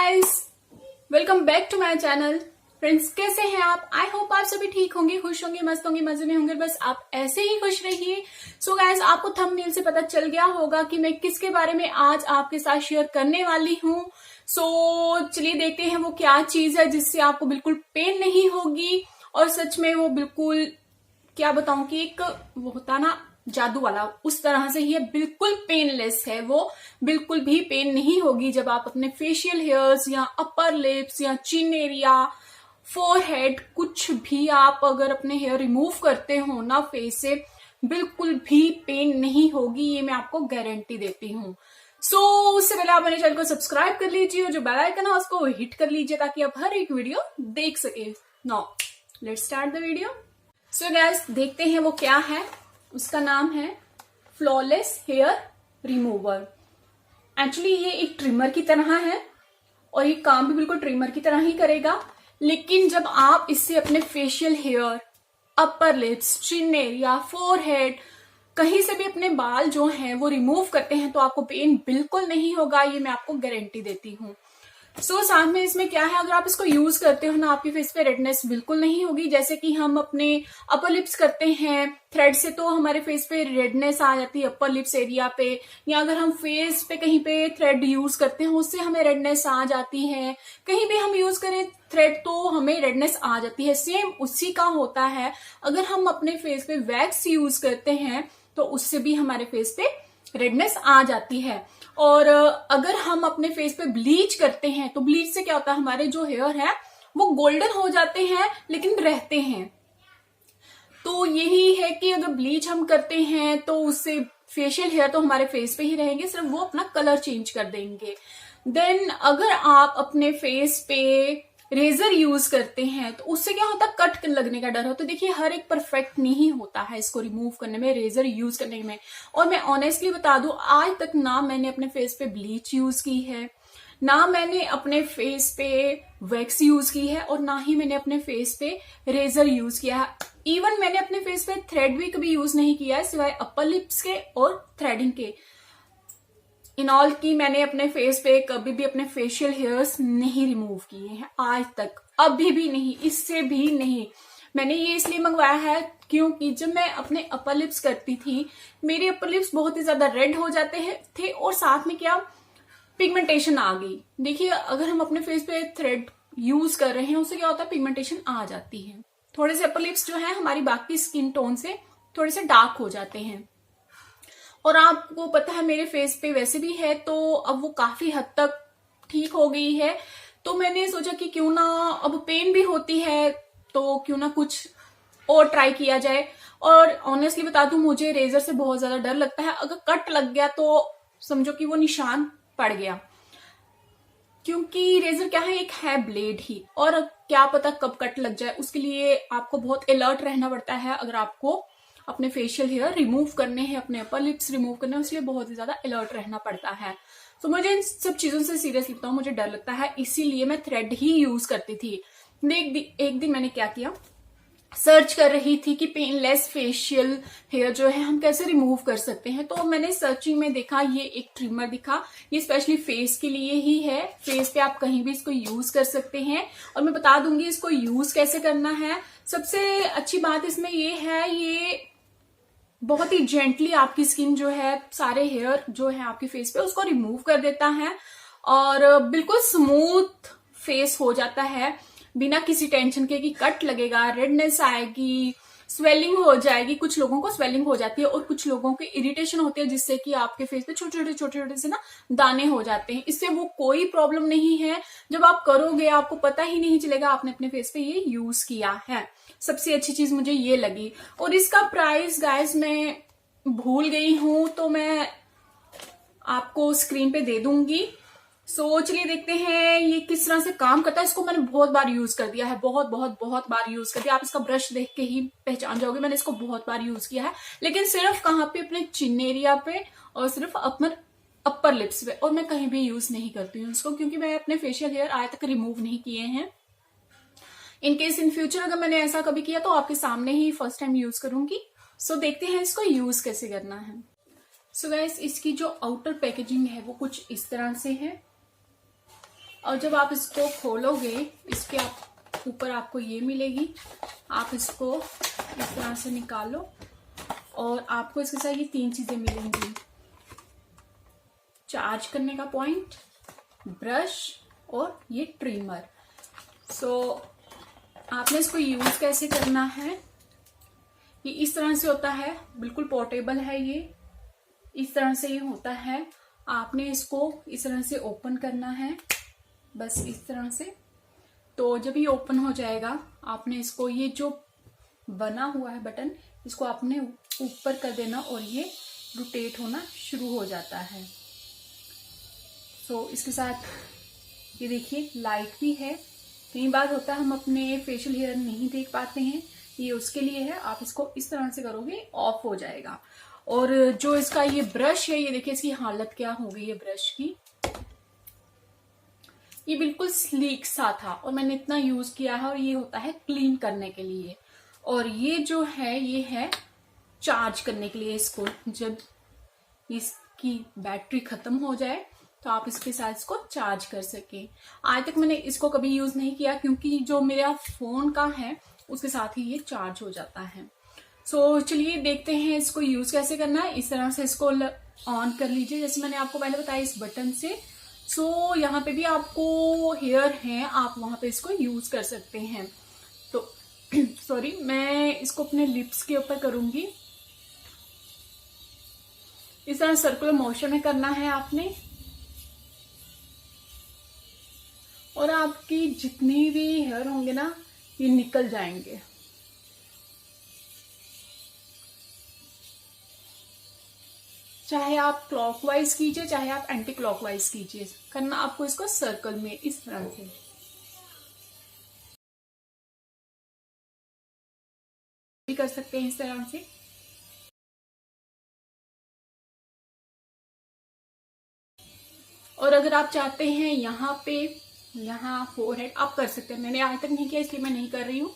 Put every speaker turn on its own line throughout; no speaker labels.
Guys, welcome back to my channel. Friends, कैसे हैं आप? आई होप आप सभी ठीक होंगे, खुश होंगे, मस्त होंगे, मजे में होंगे। बस आप ऐसे ही खुश रहिए। सो गाइस, आपको थंबनेल से पता चल गया होगा कि मैं किसके बारे में आज आपके साथ शेयर करने वाली हूँ। सो चलिए देखते हैं वो क्या चीज है जिससे आपको बिल्कुल पेन नहीं होगी। और सच में वो बिल्कुल, क्या बताऊं कि एक वो होता ना जादू वाला, उस तरह से ही है। बिल्कुल पेनलेस है वो, बिल्कुल भी पेन नहीं होगी जब आप अपने फेशियल हेयर्स या अपर लिप्स या चिन एरिया, फोरहेड, कुछ भी आप अगर अपने हेयर रिमूव करते हो ना फेस से, बिल्कुल भी पेन नहीं होगी। ये मैं आपको गारंटी देती हूँ। उससे पहले आप मेरे चैनल को सब्सक्राइब कर लीजिए और जो बेल आइकन है उसको हिट कर लीजिए ताकि आप हर एक वीडियो देख सके। Now let's start the video. So guys, देखते हैं वो क्या है। उसका नाम है फ्लॉलेस हेयर रिमूवर। एक्चुअली ये एक ट्रिमर की तरह है और ये काम भी बिल्कुल ट्रिमर की तरह ही करेगा। लेकिन जब आप इससे अपने facial hair, upper lips, chin area, forehead, कहीं से भी अपने बाल जो हैं वो रिमूव करते हैं तो आपको पेन बिल्कुल नहीं होगा। ये मैं आपको गारंटी देती हूँ। साथ में इसमें क्या है, अगर आप इसको यूज करते हो ना, आपके फेस पे रेडनेस बिल्कुल नहीं होगी। जैसे कि हम अपने अपर लिप्स करते हैं थ्रेड से तो हमारे फेस पे रेडनेस आ जाती है अपर लिप्स एरिया पे, या अगर हम फेस पे कहीं पे थ्रेड यूज करते हैं उससे हमें रेडनेस आ जाती है। कहीं भी हम यूज करें थ्रेड तो हमें रेडनेस आ जाती है। सेम उसी का होता है, अगर हम अपने फेस पे वैक्स यूज करते हैं तो उससे भी हमारे फेस पे रेडनेस आ जाती है। और अगर हम अपने फेस पे ब्लीच करते हैं तो ब्लीच से क्या होता है, हमारे जो हेयर है वो गोल्डन हो जाते हैं लेकिन रहते हैं। तो यही है कि अगर ब्लीच हम करते हैं तो उससे फेशियल हेयर तो हमारे फेस पे ही रहेंगे, सिर्फ वो अपना कलर चेंज कर देंगे। देन अगर आप अपने फेस पे रेजर यूज करते हैं तो उससे क्या होता है, कट लगने का डर होता है। देखिए, हर एक परफेक्ट नहीं होता है इसको रिमूव करने में, रेजर यूज करने में। और मैं ऑनेस्टली बता दूं, आज तक ना मैंने अपने फेस पे ब्लीच यूज की है, ना मैंने अपने फेस पे वैक्स यूज की है, और ना ही मैंने अपने फेस पे रेजर यूज किया है। इवन मैंने अपने फेस पे थ्रेड भी कभी यूज नहीं किया है सिवाय अपर लिप्स के और थ्रेडिंग के। इन ऑल की मैंने अपने फेस पे कभी भी अपने फेशियल हेयर्स नहीं रिमूव किए हैं आज तक, अभी भी नहीं, इससे भी नहीं। मैंने ये इसलिए मंगवाया है क्योंकि जब मैं अपने अपर लिप्स करती थी, मेरे अपर लिप्स बहुत ही ज्यादा रेड हो जाते थे और साथ में क्या, पिगमेंटेशन आ गई। देखिए, अगर हम अपने फेस पे थ्रेड यूज कर रहे हैं उससे क्या होता है, पिगमेंटेशन आ जाती है। थोड़े से अपर लिप्स जो है हमारी बाकी स्किन टोन से थोड़े से डार्क हो जाते हैं। और आपको पता है मेरे फेस पे वैसे भी है, तो अब वो काफी हद तक ठीक हो गई है। तो मैंने सोचा कि क्यों ना, अब पेन भी होती है तो क्यों ना कुछ और ट्राई किया जाए। और ऑनेस्टली बता दूं, मुझे रेजर से बहुत ज्यादा डर लगता है। अगर कट लग गया तो समझो कि वो निशान पड़ गया, क्योंकि रेजर क्या है, एक है ब्लेड ही, और क्या पता कब कट लग जाए। उसके लिए आपको बहुत अलर्ट रहना पड़ता है। अगर आपको अपने फेशियल हेयर रिमूव करने हैं, अपने अपर लिप्स रिमूव करने हैं, उसके लिए बहुत ही ज्यादा अलर्ट रहना पड़ता है। तो मुझे इन सब चीजों से सीरियसली बताऊं, मुझे डर लगता है, इसीलिए मैं थ्रेड ही यूज करती थी। एक दिन मैंने क्या किया, सर्च कर रही थी कि पेनलेस फेशियल हेयर जो है हम कैसे रिमूव कर सकते हैं। तो मैंने सर्चिंग में देखा, ये एक ट्रिमर दिखा, ये स्पेशली फेस के लिए ही है। फेस पे आप कहीं भी इसको यूज कर सकते हैं और मैं बता दूंगी इसको यूज कैसे करना है। सबसे अच्छी बात इसमें ये है, ये बहुत ही जेंटली आपकी स्किन जो है, सारे हेयर जो है आपके फेस पे उसको रिमूव कर देता है और बिल्कुल स्मूथ फेस हो जाता है, बिना किसी टेंशन के कि कट लगेगा, रेडनेस आएगी, स्वेलिंग हो जाएगी। कुछ लोगों को स्वेलिंग हो जाती है और कुछ लोगों को इरिटेशन होती है, जिससे कि आपके फेस पे छोटे छोटे से ना दाने हो जाते हैं। इससे वो कोई प्रॉब्लम नहीं है। जब आप करोगे आपको पता ही नहीं चलेगा आपने अपने फेस पे ये यूज किया है। सबसे अच्छी चीज मुझे ये लगी। और इसका प्राइस गाइस मैं भूल गई हूं, तो मैं आपको स्क्रीन पे दे दूंगी। चलिए देखते हैं ये किस तरह से काम करता है। इसको मैंने बहुत बार यूज कर दिया है, बहुत बहुत बहुत बार यूज कर दिया। आप इसका ब्रश देख के ही पहचान जाओगे, मैंने इसको बहुत बार यूज किया है। लेकिन सिर्फ कहाँ पे, अपने चिन एरिया पे और सिर्फ अपने अपर लिप्स पे, और मैं कहीं भी यूज नहीं करती हूँ इसको, क्योंकि मैं अपने फेशियल हेयर आज तक रिमूव नहीं किए हैं। इनकेस इन फ्यूचर अगर मैंने ऐसा कभी किया तो आपके सामने ही फर्स्ट टाइम यूज करूंगी। देखते हैं इसको यूज कैसे करना है। गाइस, इसकी जो आउटर पैकेजिंग है वो कुछ इस तरह से है। और जब आप इसको खोलोगे, इसके ऊपर आपको ये मिलेगी, आप इसको इस तरह से निकालो और आपको इसके साथ ये 3 चीजें मिलेंगी, चार्ज करने का पॉइंट, ब्रश और ये ट्रिमर। सो आपने इसको यूज कैसे करना है, ये इस तरह से होता है, बिल्कुल पोर्टेबल है ये, इस तरह से ये होता है। आपने इसको इस तरह से ओपन करना है, बस इस तरह से। तो जब ये ओपन हो जाएगा, आपने इसको, ये जो बना हुआ है बटन, इसको आपने ऊपर कर देना और ये रोटेट होना शुरू हो जाता है। तो इसके साथ ये देखिए लाइट भी है। कई बार होता है हम अपने फेशियल हेयर नहीं देख पाते हैं, ये उसके लिए है। आप इसको इस तरह से करोगे, ऑफ हो जाएगा। और जो इसका ये ब्रश है, ये देखिए इसकी हालत क्या हो गई है ब्रश की। ये बिल्कुल स्लीक सा था और मैंने इतना यूज किया है, और ये होता है क्लीन करने के लिए। और ये जो है, ये है चार्ज करने के लिए। इसको जब इसकी बैटरी खत्म हो जाए तो आप इसके साथ इसको चार्ज कर सके। आज तक मैंने इसको कभी यूज नहीं किया, क्योंकि जो मेरा फोन का है उसके साथ ही ये चार्ज हो जाता है। सो चलिए देखते हैं इसको यूज कैसे करना है। इस तरह से इसको ऑन कर लीजिए, जैसे मैंने आपको पहले बताया, इस बटन से। सो यहाँ पे भी आपको हेयर है, आप वहां पे इसको यूज कर सकते हैं। तो सॉरी, मैं इसको अपने लिप्स के ऊपर करूंगी। इस तरह सर्कुलर मोशन में करना है आपने, और आपकी जितनी भी हेयर होंगे ना, ये निकल जाएंगे। चाहे आप क्लॉकवाइज कीजिए, चाहे आप एंटी क्लॉकवाइज कीजिए, करना आपको इसको सर्कल में इस तरह से। भी कर सकते हैं इस तरह से। और अगर आप चाहते हैं यहाँ पे, यहाँ फोरहेड, आप कर सकते हैं। मैंने आज तक नहीं किया, इसलिए मैं नहीं कर रही हूँ।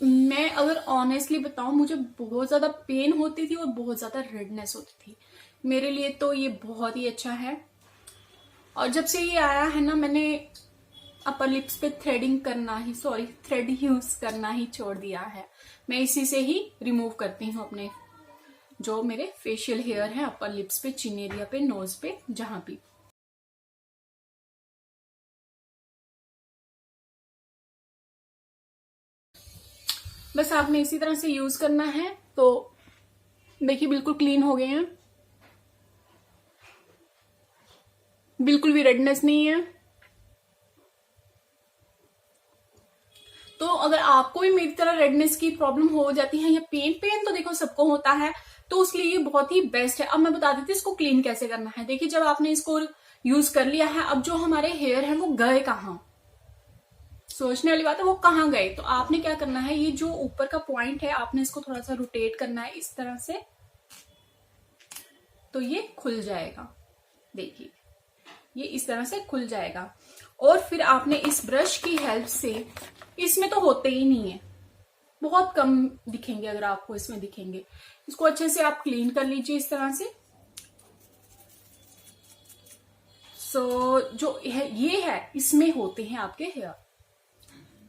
मैं अगर ऑनेस्टली बताऊं, मुझे बहुत ज्यादा पेन होती थी और बहुत ज्यादा रेडनेस होती थी। मेरे लिए तो ये बहुत ही अच्छा है। और जब से ये आया है ना, मैंने अपर लिप्स पे थ्रेड यूज करना ही छोड़ दिया है। मैं इसी से ही रिमूव करती हूँ अपने जो मेरे फेशियल हेयर है, अपर लिप्स पे, चिन एरिया पे, नोज पे, जहां भी। बस आपने इसी तरह से यूज करना है। तो देखिए बिल्कुल क्लीन हो गए हैं, बिल्कुल भी रेडनेस नहीं है। तो अगर आपको भी मेरी तरह रेडनेस की प्रॉब्लम हो जाती है, या पेन तो देखो सबको होता है, तो उसके लिए ये बहुत ही बेस्ट है। अब मैं बता देती हूँ इसको क्लीन कैसे करना है। देखिए जब आपने इसको यूज कर लिया है, अब जो हमारे हेयर है वो गए कहाँ, सोचने वाली बात है, वो कहाँ गए। तो आपने क्या करना है, ये जो ऊपर का पॉइंट है, आपने इसको थोड़ा सा रोटेट करना है इस तरह से, तो ये खुल जाएगा। देखिए ये इस तरह से खुल जाएगा। और फिर आपने इस ब्रश की हेल्प से, इसमें तो होते ही नहीं है, बहुत कम दिखेंगे, अगर आपको इसमें दिखेंगे, इसको अच्छे से आप क्लीन कर लीजिए इस तरह से। जो है ये है, इसमें होते हैं आपके हेयर।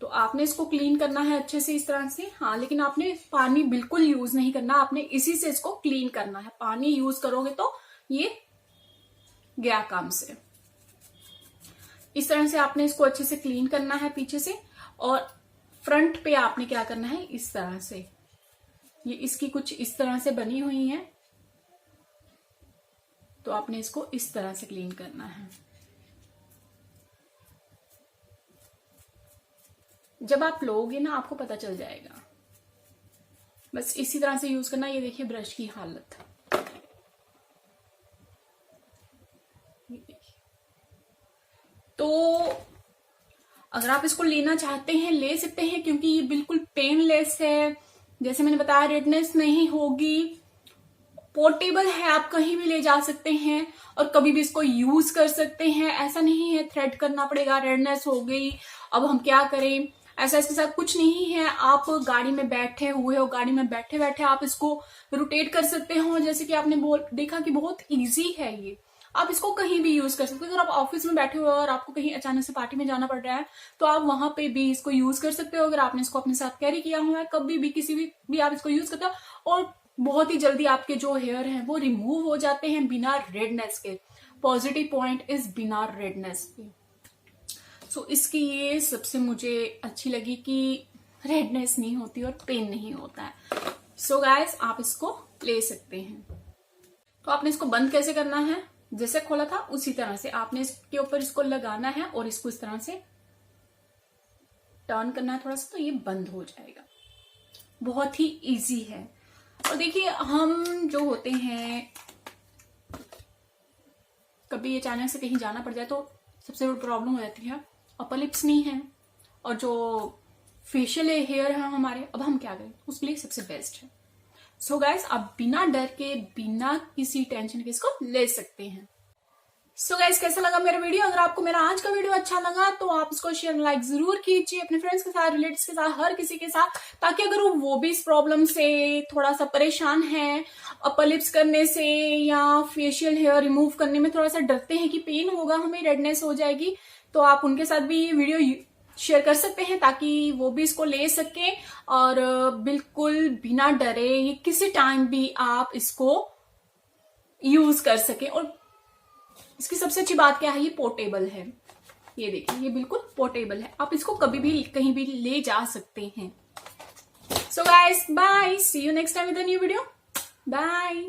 तो आपने इसको क्लीन करना है अच्छे से इस तरह से। हाँ, लेकिन आपने पानी बिल्कुल यूज नहीं करना, आपने इसी से इसको क्लीन करना है। पानी यूज करोगे तो ये गया काम से। इस तरह से आपने इसको अच्छे से क्लीन करना है पीछे से। और फ्रंट पे आपने क्या करना है, इस तरह से, ये इसकी कुछ इस तरह से बनी हुई है, तो आपने इसको इस तरह से क्लीन करना है। जब आप लोगे ना, आपको पता चल जाएगा। बस इसी तरह से यूज करना। ये देखिए ब्रश की हालत, ये देखिए। तो अगर आप इसको लेना चाहते हैं, ले सकते हैं, क्योंकि ये बिल्कुल पेनलेस है। जैसे मैंने बताया, रेडनेस नहीं होगी, पोर्टेबल है, आप कहीं भी ले जा सकते हैं और कभी भी इसको यूज कर सकते हैं। ऐसा नहीं है थ्रेड करना पड़ेगा, रेडनेस हो गई अब हम क्या करें, ऐसा इसके साथ कुछ नहीं है। आप गाड़ी में बैठे हुए हो, गाड़ी में बैठे बैठे आप इसको रोटेट कर सकते हो। जैसे कि आपने देखा कि बहुत इजी है ये, आप इसको कहीं भी यूज कर सकते हो। अगर आप ऑफिस में बैठे हुए हो और आपको कहीं अचानक से पार्टी में जाना पड़ रहा है तो आप वहां पे भी इसको यूज कर सकते हो। अगर आपने इसको अपने साथ कैरी किया हुआ है, कभी भी किसी भी आप इसको यूज करते हो और बहुत ही जल्दी आपके जो हेयर हैं वो रिमूव हो जाते हैं बिना रेडनेस के। पॉजिटिव पॉइंट इज बिना रेडनेस के। सो इसकी ये सबसे मुझे अच्छी लगी कि रेडनेस नहीं होती और पेन नहीं होता है। सो गाइस, आप इसको ले सकते हैं। तो आपने इसको बंद कैसे करना है, जैसे खोला था उसी तरह से आपने इसके ऊपर इसको लगाना है और इसको इस तरह से टर्न करना है थोड़ा सा, तो ये बंद हो जाएगा। बहुत ही इजी है। और देखिए, हम जो होते हैं कभी अचानक से कहीं जाना पड़ जाए तो सबसे बड़ी प्रॉब्लम हो जाती है, अपर लिप्स नहीं है और जो फेशियल हेयर है हमारे, अब हम क्या करें, उसके लिए सबसे बेस्ट है। सो गाइस, आप बिना डर के, बिना किसी टेंशन के इसको ले सकते हैं। सो गाइस, कैसा लगा मेरा वीडियो? अगर आपको मेरा आज का वीडियो अच्छा लगा तो आप इसको शेयर लाइक जरूर कीजिए अपने फ्रेंड्स के साथ, रिलेटिव्स के साथ, हर किसी के साथ, ताकि अगर वो भी इस प्रॉब्लम से थोड़ा सा परेशान है, अपर लिप्स करने से या फेशियल हेयर रिमूव करने में थोड़ा सा डरते हैं कि पेन होगा, हमें रेडनेस हो जाएगी, तो आप उनके साथ भी ये वीडियो शेयर कर सकते हैं ताकि वो भी इसको ले सके और बिल्कुल बिना डरे ये किसी टाइम भी आप इसको यूज कर सके। और इसकी सबसे अच्छी बात क्या है, ये पोर्टेबल है। ये देखिए, ये बिल्कुल पोर्टेबल है, आप इसको कभी भी कहीं भी ले जा सकते हैं। So guys, bye, see you next time with a new video, bye.